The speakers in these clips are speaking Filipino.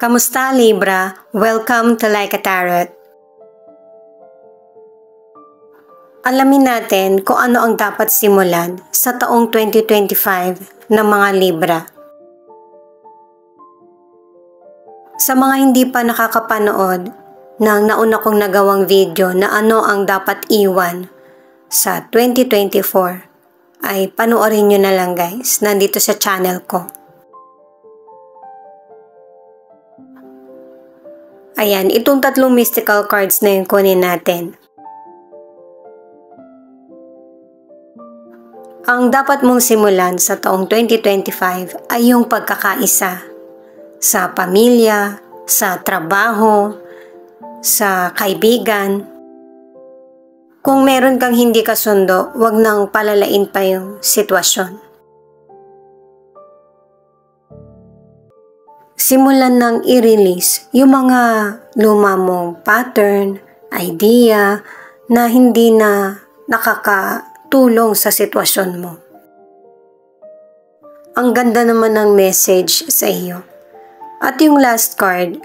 Kamusta Libra? Welcome to Like a Tarot. Alamin natin kung ano ang dapat simulan sa taong 2025 ng mga Libra. Sa mga hindi pa nakakapanood ng nauna kong nagawang video na ano ang dapat iwan sa 2024, ay panoorin nyo na lang guys, nandito sa channel ko. Ayan, itong tatlong mystical cards na yung kunin natin. Ang dapat mong simulan sa taong 2025 ay yung pagkakaisa sa pamilya, sa trabaho, sa kaibigan. Kung meron kang hindi kasundo, wag nang palalain pa yung sitwasyon. Simulan nang i-release yung mga luma mong pattern, idea na hindi na nakakatulong sa sitwasyon mo. Ang ganda naman ng message sa iyo. At yung last card,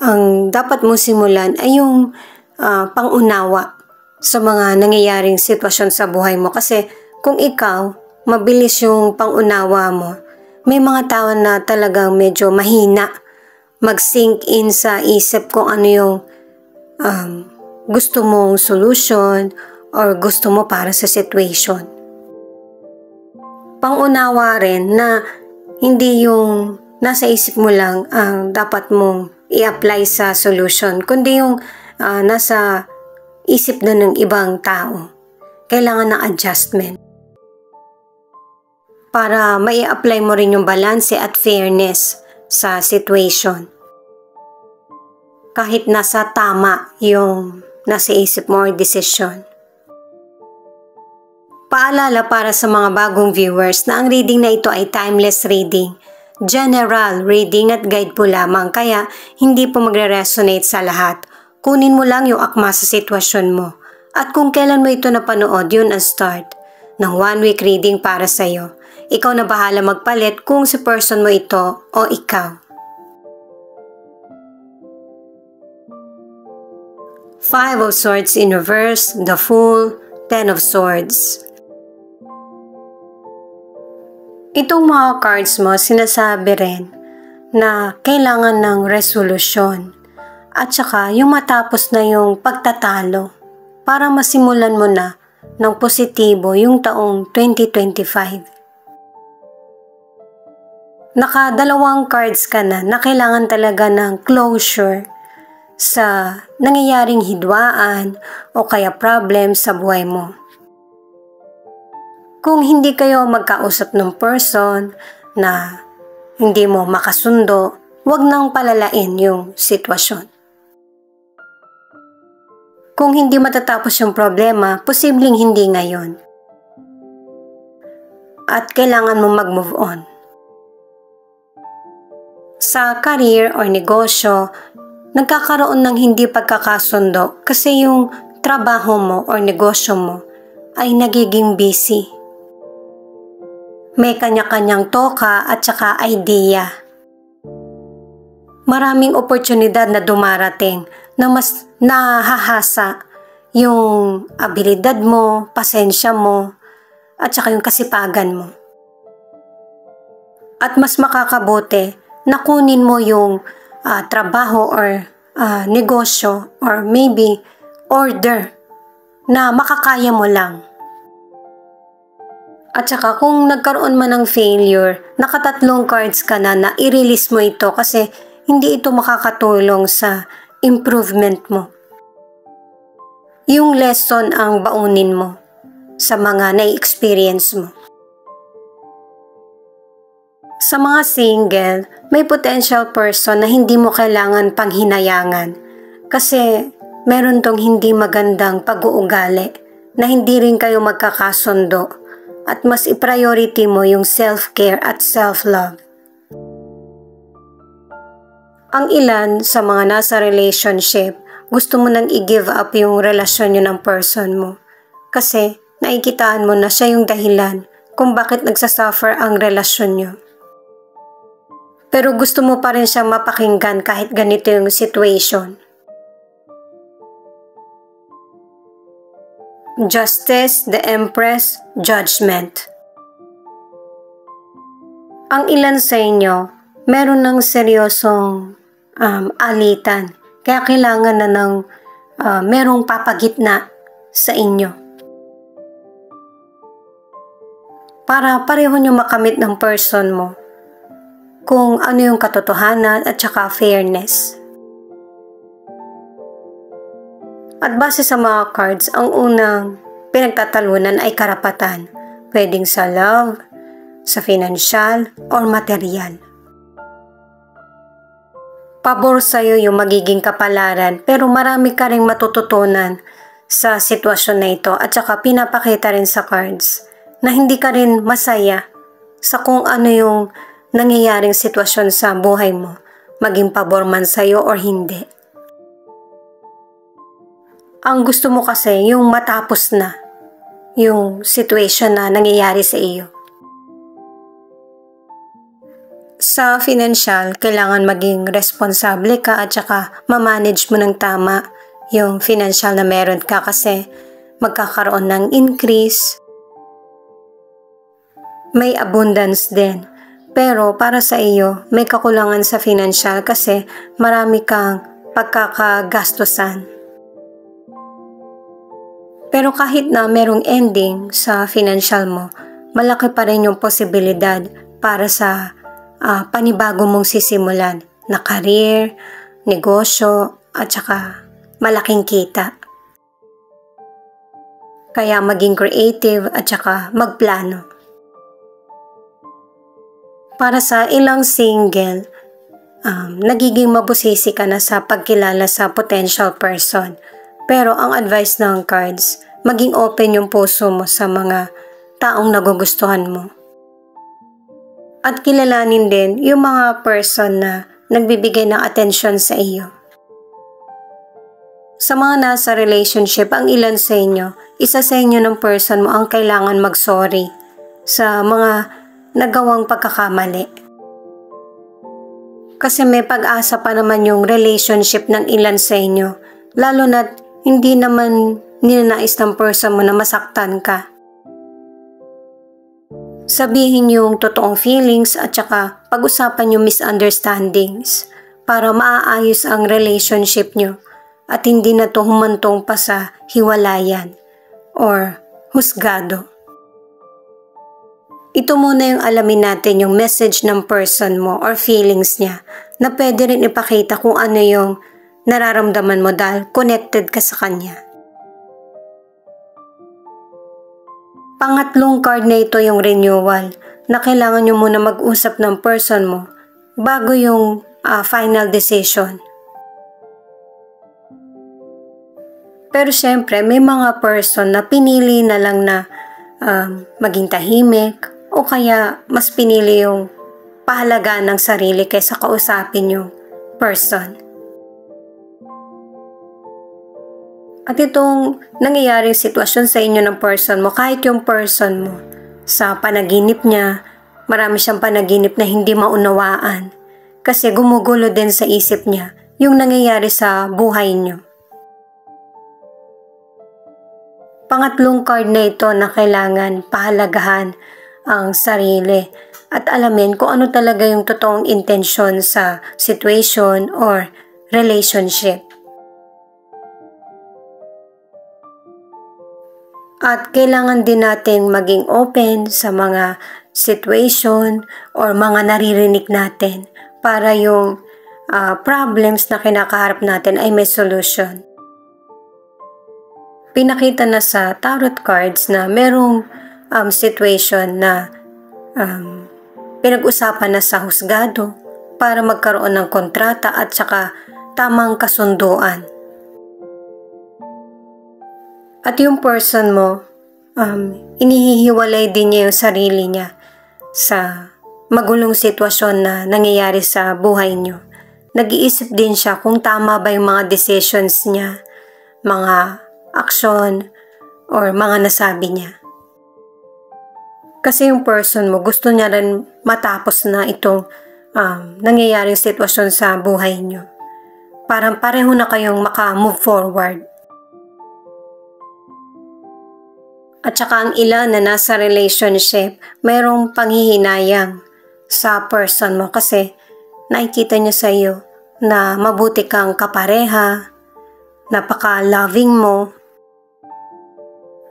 ang dapat mong simulan ay yung pangunawa sa mga nangyayaring sitwasyon sa buhay mo. Kasi kung ikaw, mabilis yung pangunawa mo, may mga tao na talagang medyo mahina mag-sink in sa isip kung ano yung gusto mong solution or gusto mo para sa situation. Pangunawa rin na hindi yung nasa isip mo lang ang dapat mong i-apply sa solution, kundi yung nasa isip na ng ibang tao. Kailangan ng adjustment para mai-apply mo rin yung balanse at fairness sa situation. Kahit nasa tama yung nasa isip mo or decision. Paalala para sa mga bagong viewers na ang reading na ito ay timeless reading, general reading at guide po lamang, kaya hindi po magre-resonate sa lahat. Kunin mo lang yung akma sa sitwasyon mo. At kung kailan mo ito napanood, yun ang start ng 1 week reading para sa iyo. Ikaw na bahala magpalit kung si person mo ito o ikaw. 5 of Swords in reverse, the Fool, 10 of Swords. Itong mga cards mo, sinasabi rin na kailangan ng resolusyon at saka yung matapos na yung pagtatalo para masimulan mo na ng positibo yung taong 2025. Nakadalawang cards ka na kailangan talaga ng closure sa nangyayaring hidwaan o kaya problem sa buhay mo. Kung hindi kayo magkausap ng person na hindi mo makasundo, wag nang palalain yung sitwasyon. Kung hindi matatapos yung problema, posibleng hindi ngayon. At kailangan mo mag-move on. Sa career or negosyo, nagkakaroon ng hindi pagkakasundo kasi yung trabaho mo or negosyo mo ay nagiging busy. May kanya-kanyang toka at saka idea. Maraming oportunidad na dumarating na mas nahahasa yung abilidad mo, pasensya mo, at saka yung kasipagan mo. At mas makakabuti na kunin mo yung trabaho or negosyo or maybe order na makakaya mo lang. At saka kung nagkaroon man ng failure, nakatatlong cards ka na i-release mo ito kasi hindi ito makakatulong sa improvement mo. Yung lesson ang baunin mo sa mga na-experience mo. Sa mga single, may potential person na hindi mo kailangan panghinayangan kasi meron tong hindi magandang pag-uugali na hindi rin kayo magkakasundo at mas i-priority mo yung self-care at self-love. Ang ilan sa mga nasa relationship, gusto mo nang i-give up yung relasyon nyo ng person mo kasi nakikitaan mo na siya yung dahilan kung bakit nagsasuffer ang relasyon nyo. Pero gusto mo pa rin siya mapakinggan kahit ganito yung situation. Justice, the Empress, Judgment. Ang ilan sa inyo, meron ng seryosong alitan. Kaya kailangan na ng merong papagitna sa inyo. Para pareho nyo makamit ng person mo kung ano yung katotohanan at saka fairness. At base sa mga cards, ang unang pinagtatalunan ay karapatan. Pwedeng sa love, sa financial, or material. Pabor sa'yo yung magiging kapalaran pero marami ka ring matututunan sa sitwasyon na ito at saka pinapakita rin sa cards na hindi ka rin masaya sa kung ano yung nangyayaring sitwasyon sa buhay mo, maging pabor man sa'yo or hindi. Ang gusto mo kasi yung matapos na yung situation na nangyayari sa iyo. Sa financial, kailangan maging responsable ka at saka ma-manage mo ng tama yung financial na meron ka kasi magkakaroon ng increase. May abundance din. Pero para sa iyo, may kakulangan sa financial kasi marami kang pagkakagastusan. Pero kahit na merong ending sa financial mo, malaki pa rin yung posibilidad para sa panibago mong sisimulan na career, negosyo, at saka malaking kita. Kaya maging creative at saka magplano. Para sa ilang single, nagiging mabusisi ka na sa pagkilala sa potential person. Pero ang advice ng cards, maging open yung puso mo sa mga taong nagugustuhan mo. At kilalanin din yung mga person na nagbibigay ng atensyon sa iyo. Sa mga nasa relationship, ang ilan sa inyo, isa sa inyo ng person mo ang kailangan mag-sorry sa mga nagawang pagkakamali. Kasi may pag-asa pa naman yung relationship ng ilan sa inyo, lalo na't hindi naman ninanais ng person mo na masaktan ka. Sabihin yung totoong feelings at saka pag-usapan yung misunderstandings para maaayos ang relationship nyo at hindi na to humantong pa sa hiwalayan or husgado. Ito muna yung alamin natin yung message ng person mo or feelings niya na pwede rin ipakita kung ano yung nararamdaman mo dahil connected ka sa kanya. Pangatlong card na ito yung renewal na kailangan nyo muna mag-usap ng person mo bago yung final decision. Pero syempre may mga person na pinili na lang na maging tahimik o kaya mas pinili yung pahalagaan ng sarili kaysa kausapin yung person. At itong nangyayaring sitwasyon sa inyo ng person mo, kahit yung person mo, sa panaginip niya, marami siyang panaginip na hindi maunawaan kasi gumugulo din sa isip niya yung nangyayari sa buhay niyo. Pangatlong card na ito na kailangan pahalagahan ang sarili at alamin kung ano talaga yung totoong intensyon sa situation or relationship. At kailangan din natin maging open sa mga situation or mga naririnig natin para yung problems na kinakaharap natin ay may solution. Pinakita na sa tarot cards na merong situation na pinag-usapan na sa husgado para magkaroon ng kontrata at saka tamang kasunduan. At yung person mo, inihihiwalay din niya yung sarili niya sa magulong sitwasyon na nangyayari sa buhay niyo. Nag-iisip din siya kung tama ba yung mga decisions niya, mga aksyon, or mga nasabi niya. Kasi yung person mo, gusto niya rin matapos na itong nangyayaring sitwasyon sa buhay niyo. Parang pareho na kayong maka-move forward. At saka ang ilan na nasa relationship, mayroong panghihinayang sa person mo kasi nakikita niya sa iyo na mabuti kang kapareha, napaka-loving mo.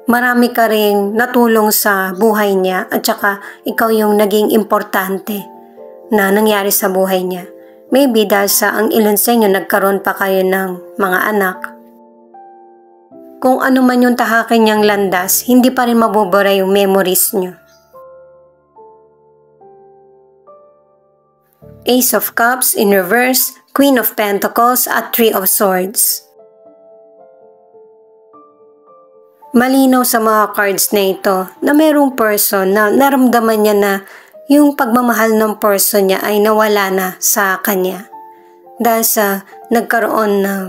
Marami ka rin natulong sa buhay niya at saka ikaw yung naging importante na nangyari sa buhay niya. Maybe dahil sa ang ilan sa inyo nagkaroon pa kayo ng mga anak. Kung ano man yung tahakin niyang landas, hindi pa rin mabubura yung memories niyo. Ace of Cups in reverse, Queen of Pentacles at Three of Swords. Malinaw sa mga cards na ito na mayroong person na naramdaman niya na yung pagmamahal ng person niya ay nawala na sa kanya. Dahil sa nagkaroon ng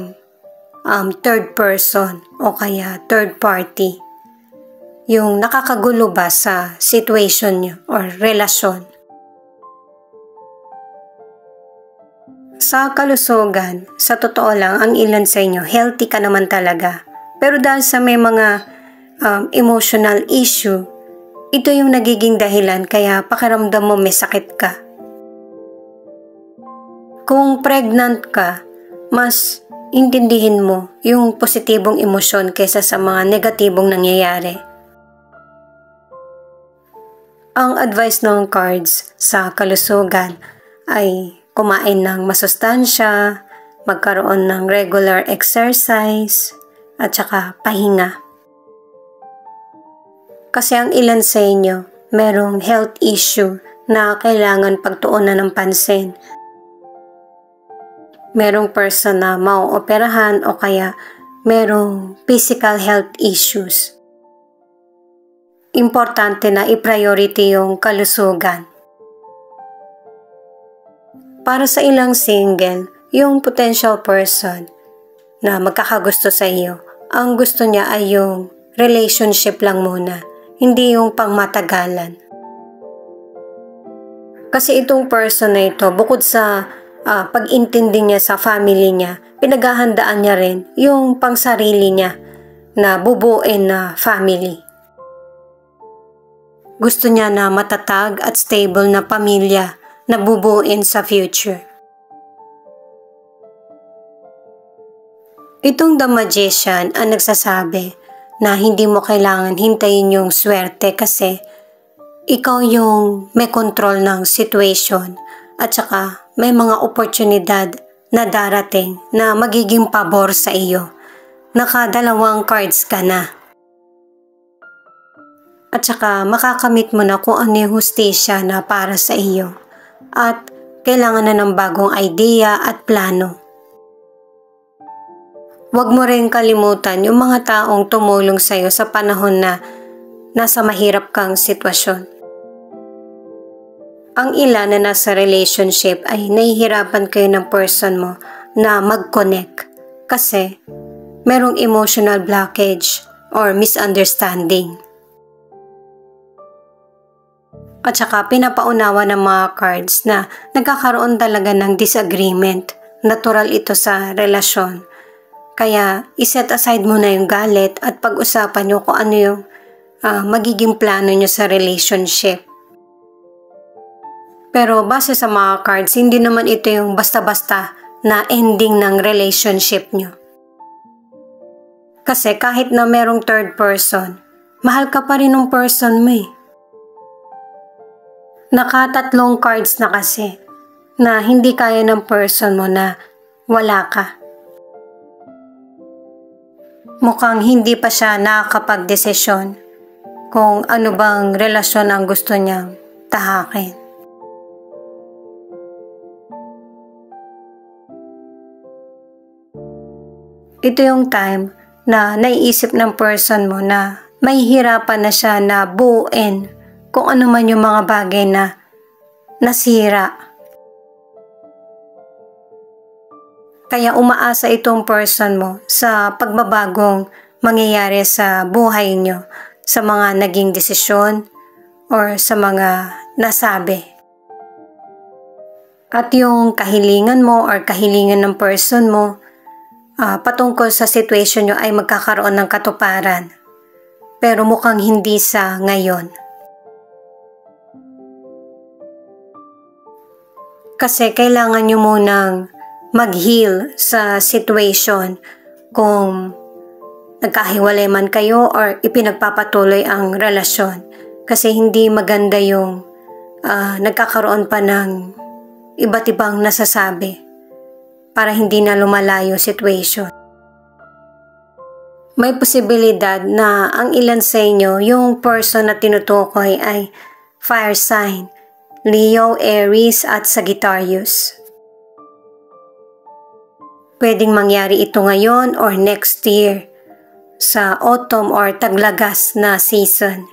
third person o kaya third party. Yung nakakagulo ba sa situation niyo or relasyon. Sa kalusugan, sa totoo lang, ang ilan sa inyo, healthy ka naman talaga. Pero dahil sa may mga emotional issue, ito yung nagiging dahilan kaya pakiramdam mo may sakit ka. Kung pregnant ka, mas intindihin mo yung positibong emosyon kaysa sa mga negatibong nangyayari. Ang advice ng cards sa kalusugan ay kumain ng masustansya, magkaroon ng regular exercise, at saka pahinga. Kasi ang ilan sa inyo, merong health issue na kailangan pagtuunan ng pansin. Merong person na mauoperahan o kaya merong physical health issues. Importante na i-priority yung kalusugan. Para sa ilang single, yung potential person na magkakagusto sa iyo, ang gusto niya ay yung relationship lang muna, hindi yung pangmatagalan. Kasi itong person na ito, bukod sa pag-intindi niya sa family niya, pinaghahandaan niya rin yung pangsarili niya na bubuin na family. Gusto niya na matatag at stable na pamilya na bubuin sa future. Itong The Magician ang nagsasabi na hindi mo kailangan hintayin yung swerte kasi ikaw yung may control ng situation at saka may mga oportunidad na darating na magiging pabor sa iyo. Nakadalawang cards ka na. At saka makakamit mo na kung ano yung hustisya na para sa iyo. At kailangan na ng bagong idea at plano. Huwag mo rin kalimutan yung mga taong tumulong sa iyo sa panahon na nasa mahirap kang sitwasyon. Ang ilan na nasa relationship ay nahihirapan kayo ng person mo na mag-connect kasi merong emotional blockage or misunderstanding. At saka pinapaunawa ng mga cards na nagkakaroon talaga ng disagreement. Natural ito sa relasyon. Kaya iset aside mo na yung galit at pag-usapan nyo kung ano yung magiging plano nyo sa relationship. Pero base sa mga cards, hindi naman ito yung basta-basta na ending ng relationship nyo. Kasi kahit na merong third person, mahal ka pa rin ng person mo eh. Nakatatlong cards na kasi na hindi kaya ng person mo na wala ka. Mukhang hindi pa siya nakakapag-desisyon kung ano bang relasyon ang gusto niyang tahakin. Ito yung time na naiisip ng person mo na mahihirapan na siya na buuin kung ano man yung mga bagay na nasira. Kaya umaasa itong person mo sa pagbabagong mangyayari sa buhay nyo, sa mga naging desisyon or sa mga nasabi. At yung kahilingan mo or kahilingan ng person mo patungkol sa situation nyo ay magkakaroon ng katuparan. Pero mukhang hindi sa ngayon. Kasi kailangan nyo munang mag-heal sa situation kung nagkahiwalay man kayo or ipinagpapatuloy ang relasyon. Kasi hindi maganda yung nagkakaroon pa ng iba't ibang nasasabi para hindi na lumalayo situation. May posibilidad na ang ilan sa inyo, yung person na tinutukoy ay fire sign, Leo, Aries at Sagittarius. Pwedeng mangyari ito ngayon or next year sa autumn or taglagas na season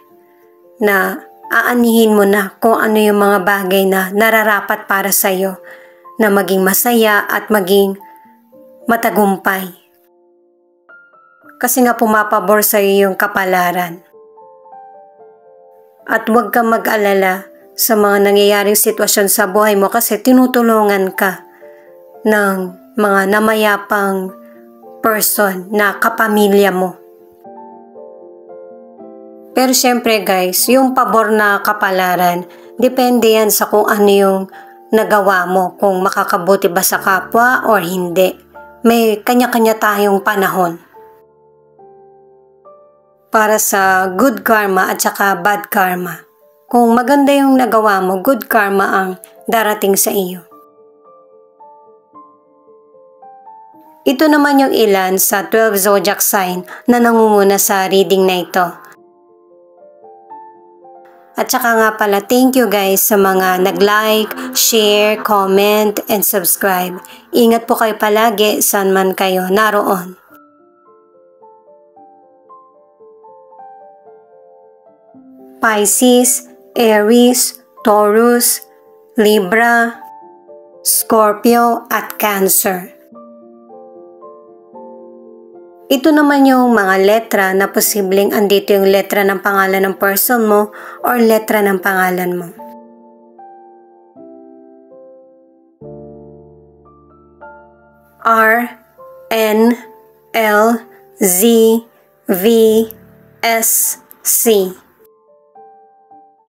na aanihin mo na kung ano yung mga bagay na nararapat para sa iyo na maging masaya at maging matagumpay. Kasi nga pumapabor sa iyo yung kapalaran. At huwag kang mag-alala sa mga nangyayaring sitwasyon sa buhay mo kasi tinutulungan ka ng mga namayapang person na kapamilya mo. Pero syempre guys, yung pabor na kapalaran, depende yan sa kung ano yung nagawa mo, kung makakabuti ba sa kapwa or hindi. May kanya-kanya tayong panahon para sa good karma at saka bad karma. Kung maganda yung nagawa mo, good karma ang darating sa iyo. Ito naman yung ilan sa 12 zodiac sign na nangunguna sa reading na ito. At saka nga pala, thank you guys sa mga nag-like, share, comment, and subscribe. Ingat po kayo palagi saan man kayo naroon. Pisces, Aries, Taurus, Libra, Scorpio at Cancer. Ito naman yung mga letra na posibleng andito yung letra ng pangalan ng person mo or letra ng pangalan mo. R, N, L, Z, V, S, C.